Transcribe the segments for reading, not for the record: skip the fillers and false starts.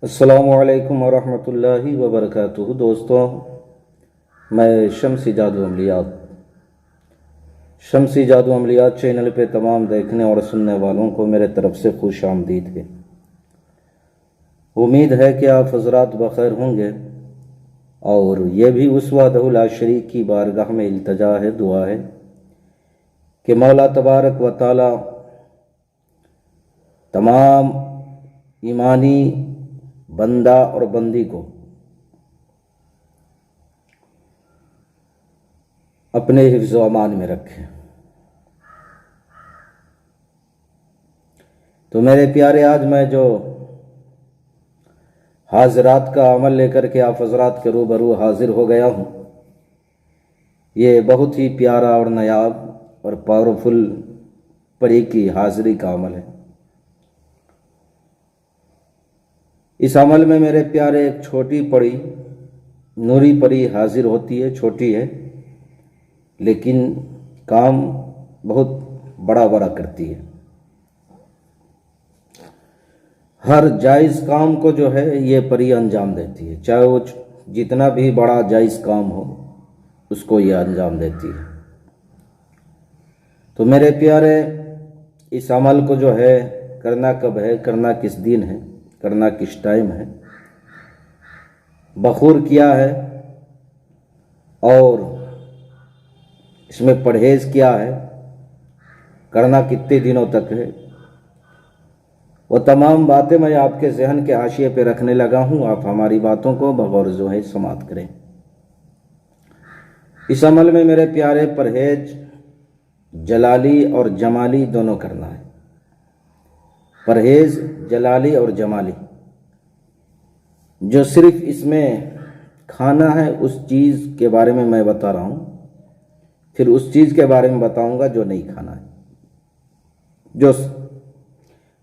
अस्सलामुअलैकुम वरहमतुल्लाहि वबरकातुहू। दोस्तों, मैं शम्सी जादू अमलियात चैनल पे तमाम देखने और सुनने वालों को मेरे तरफ से खुश आमदीद है। उम्मीद है कि आप हजरात बखैर होंगे और ये भी उस वहदहु ला शरीक की बारगाह में इल्तजा है, दुआ है कि मौला तबारक व तआला तमाम ईमानी बंदा और बंदी को अपने हिफ्ज़ व अमान में रखे। तो मेरे प्यारे, आज मैं जो हाज़रात का अमल लेकर के आप हज़रात के रूबरू हाजिर हो गया हूँ, ये बहुत ही प्यारा और नायाब और पावरफुल परी की हाज़िरी का अमल है। इस अमल में मेरे प्यारे एक छोटी परी, नूरी परी हाजिर होती है। छोटी है लेकिन काम बहुत बड़ा बड़ा करती है। हर जायज़ काम को जो है ये परी अंजाम देती है, चाहे वो जितना भी बड़ा जायज़ काम हो उसको ये अंजाम देती है। तो मेरे प्यारे, इस अमल को जो है करना कब है, करना किस दिन है, करना किस टाइम है, बखूर क्या है और इसमें परहेज़ क्या है, करना कितने दिनों तक है, वो तमाम बातें मैं आपके जहन के हाशिए पे रखने लगा हूँ। आप हमारी बातों को बगौर जो है समाअत करें। इस अमल में मेरे प्यारे परहेज जलाली और जमाली दोनों करना है। परहेज जलाली और जमाली, जो सिर्फ इसमें खाना है उस चीज़ के बारे में मैं बता रहा हूँ, फिर उस चीज़ के बारे में बताऊंगा जो नहीं खाना है। जो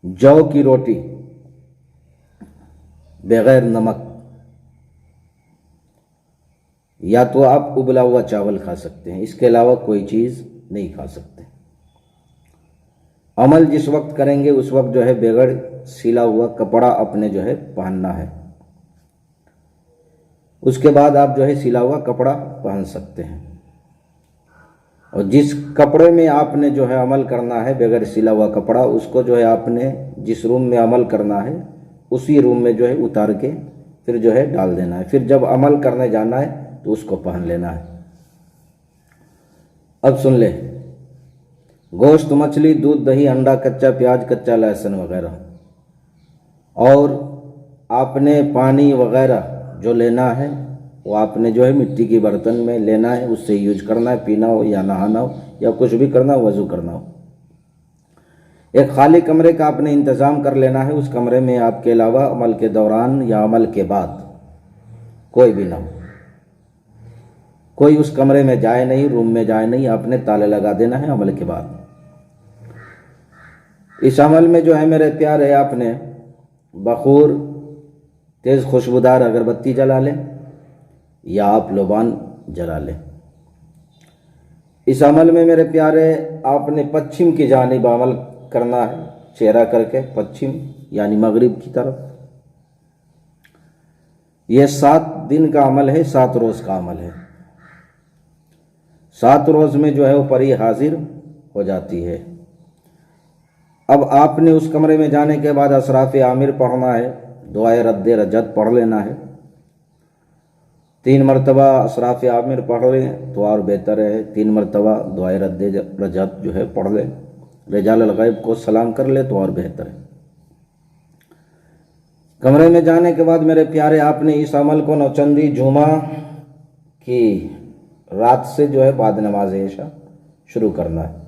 जौ की रोटी बगैर नमक, या तो आप उबला हुआ चावल खा सकते हैं, इसके अलावा कोई चीज़ नहीं खा सकते। अमल जिस वक्त करेंगे उस वक्त जो है बगैर सिला हुआ कपड़ा अपने जो है पहनना है। उसके बाद आप जो है सिला हुआ कपड़ा पहन सकते हैं। और जिस कपड़े में आपने जो है अमल करना है बगैर सिला हुआ कपड़ा, उसको जो है आपने जिस रूम में अमल करना है उसी रूम में जो है उतार के फिर जो है डाल देना है। फिर जब अमल करने जाना है तो उसको पहन लेना है। अब सुन ले, गोश्त, मछली, दूध, दही, अंडा, कच्चा प्याज, कच्चा लहसुन वगैरह, और आपने पानी वगैरह जो लेना है वो आपने जो है मिट्टी की बर्तन में लेना है, उससे यूज करना है, पीना हो या नहाना हो या कुछ भी करना हो, वज़ू करना हो। एक खाली कमरे का आपने इंतज़ाम कर लेना है। उस कमरे में आपके अलावा अमल के दौरान या अमल के बाद कोई भी ना हो। कोई उस कमरे में जाए नहीं, रूम में जाए नहीं, आपने ताले लगा देना है अमल के बाद। इस अमल में जो है मेरे प्यारे, आपने बखूर, तेज़ खुशबूदार अगरबत्ती जला लें या आप लोबान जला लें। इस अमल में मेरे प्यारे आपने पश्चिम की जानिब अमल करना है, चेहरा करके पश्चिम यानी मगरिब की तरफ। यह 7 दिन का अमल है, 7 रोज़ का अमल है। 7 रोज़ में जो है वो परी हाजिर हो जाती है। अब आपने उस कमरे में जाने के बाद असराफ आमिर पढ़ना है, दुआए रद्द रजत पढ़ लेना है। 3 मरतबा असराफ आमिर पढ़ लें तो और बेहतर है। 3 मरतबा दुआए रद्द रजत जो है पढ़ लें, रिजाल अल गैब को सलाम कर ले तो और बेहतर है। कमरे में जाने के बाद मेरे प्यारे, आपने इस अमल को नौचंदी जुमा की रात से जो है बाद नमाज इशा शुरू करना है।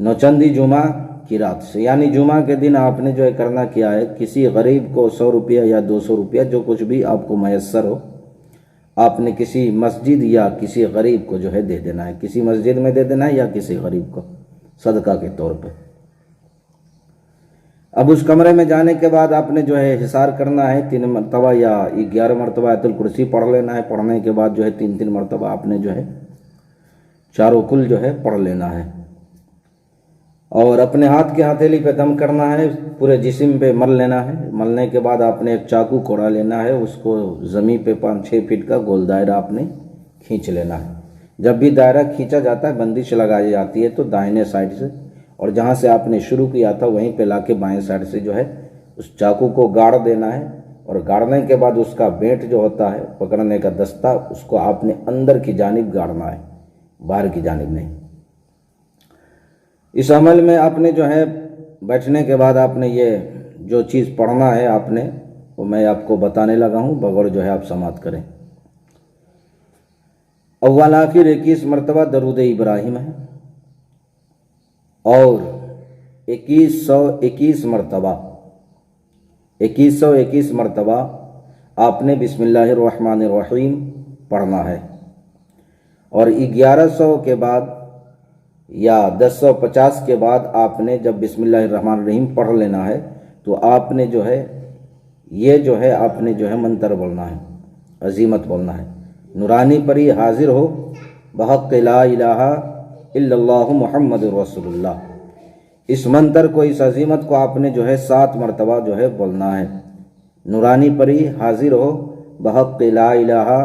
नौचंदी जुमा की रात से, यानी जुमा के दिन आपने जो है करना क्या है, किसी गरीब को 100 रुपया या 200 रुपया, जो कुछ भी आपको मैसर हो, आपने किसी मस्जिद या किसी गरीब को जो है दे देना है। किसी मस्जिद में दे देना है या किसी गरीब को सदका के तौर पे। अब उस कमरे में जाने के बाद आपने जो है हिसार करना है 3 मरतबा या 11 मरतबा आयतुल कुर्सी पढ़ लेना है। पढ़ने के बाद जो है 3-3 मरतबा आपने जो है चारों कुल जो है पढ़ लेना है। और अपने हाथ की हथेली पे दम करना है, पूरे जिस्म पे मल लेना है। मलने के बाद आपने एक चाकू कोड़ा लेना है, उसको ज़मीन पे 5-6 फीट का गोल दायरा आपने खींच लेना है। जब भी दायरा खींचा जाता है, बंदिश लगाई जाती है तो दाहिने साइड से, और जहाँ से आपने शुरू किया था वहीं पे लाके बाएं साइड से जो है उस चाकू को गाड़ देना है। और गाड़ने के बाद उसका बेंट जो होता है, पकड़ने का दस्ता, उसको आपने अंदर की जानिब गाड़ना है, बाहर की जानिब नहीं। इस अमल में आपने जो है बैठने के बाद आपने ये जो चीज़ पढ़ना है आपने, वो मैं आपको बताने लगा हूँ, बगैर जो है आप समाप्त करें। अव्वल आखिर 21 मरतबा दरूद इब्राहिम है, और 2121 मरतबा आपने बिस्मिल्लाहिर्रहमानिर्रहीम पढ़ना है। और 1100 के बाद या 1050 के बाद आपने जब बिस्मिल्लाहिर्रहमानिर्रहीम पढ़ लेना है तो आपने जो है ये जो है आपने जो है मंत्र बोलना है, अजीमत बोलना है। नूरानी परी हाजिर हो बहक़ ला इलाहा इल्लल्लाहु मुहम्मदुर रसूलुल्लाह। इस मंत्र को, इस अजीमत को आपने जो है 7 मरतबा जो है बोलना है। नूरानी परी हाजिर हो बहक़ ला इलाहा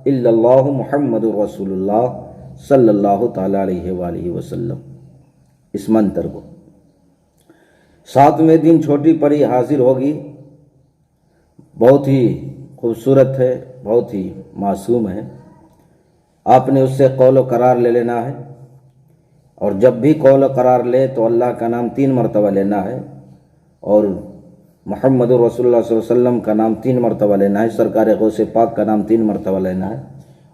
इल्लल्लाहु मुहम्मदुर रसूलुल्लाह सल्लल्लाहु ताला अलैहि वसल्लम। इस मंत्र को 7वें दिन छोटी परी हाजिर होगी, बहुत ही खूबसूरत है, बहुत ही मासूम है। आपने उससे कौल व करार ले लेना है, और जब भी कौल व करार ले तो अल्लाह का नाम 3 मरतबा लेना है, और मुहम्मदुर रसूलुल्लाह सल्लल्लाहु अलैहि वसल्लम का नाम 3 मरतबा लेना है, सरकार गौसे पाक का नाम 3 मरतबा लेना है,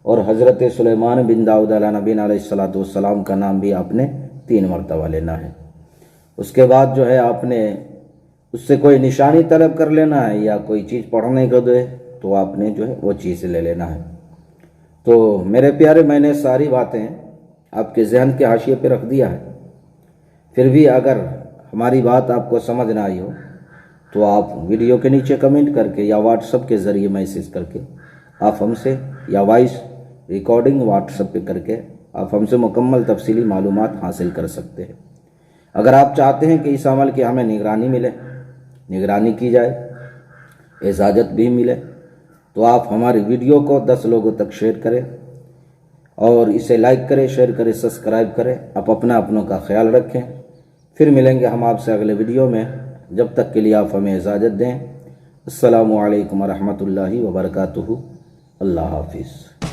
और हज़रत सुलेमान बिन दाऊद अला नबीना अलैहिस्सलातु वस्सलाम का नाम भी आपने 3 मरतबा लेना है। उसके बाद जो है आपने उससे कोई निशानी तलब कर लेना है, या कोई चीज़ पढ़ने को दे तो आपने जो है वो चीज़ ले लेना है। तो मेरे प्यारे, मैंने सारी बातें आपके जहन के हाशिए पे रख दिया है। फिर भी अगर हमारी बात आपको समझ ना आई हो तो आप वीडियो के नीचे कमेंट करके या व्हाट्सएप के ज़रिए मैसेज करके आप हमसे, या वॉइस रिकॉर्डिंग व्हाट्सएप पे करके आप हमसे मुकम्मल तफसीली मालूमात हासिल कर सकते हैं। अगर आप चाहते हैं कि इस अमल की हमें निगरानी मिले, निगरानी की जाए, इजाज़त भी मिले, तो आप हमारी वीडियो को 10 लोगों तक शेयर करें, और इसे लाइक करें, शेयर करें, सब्सक्राइब करें। आप अपनों का ख्याल रखें। फिर मिलेंगे हम आपसे अगले वीडियो में। जब तक के लिए आप हमें इजाज़त दें। अस्सलामु अलैकुम व रहमतुल्लाहि व बरकातुहू। अल्लाह हाफिज़।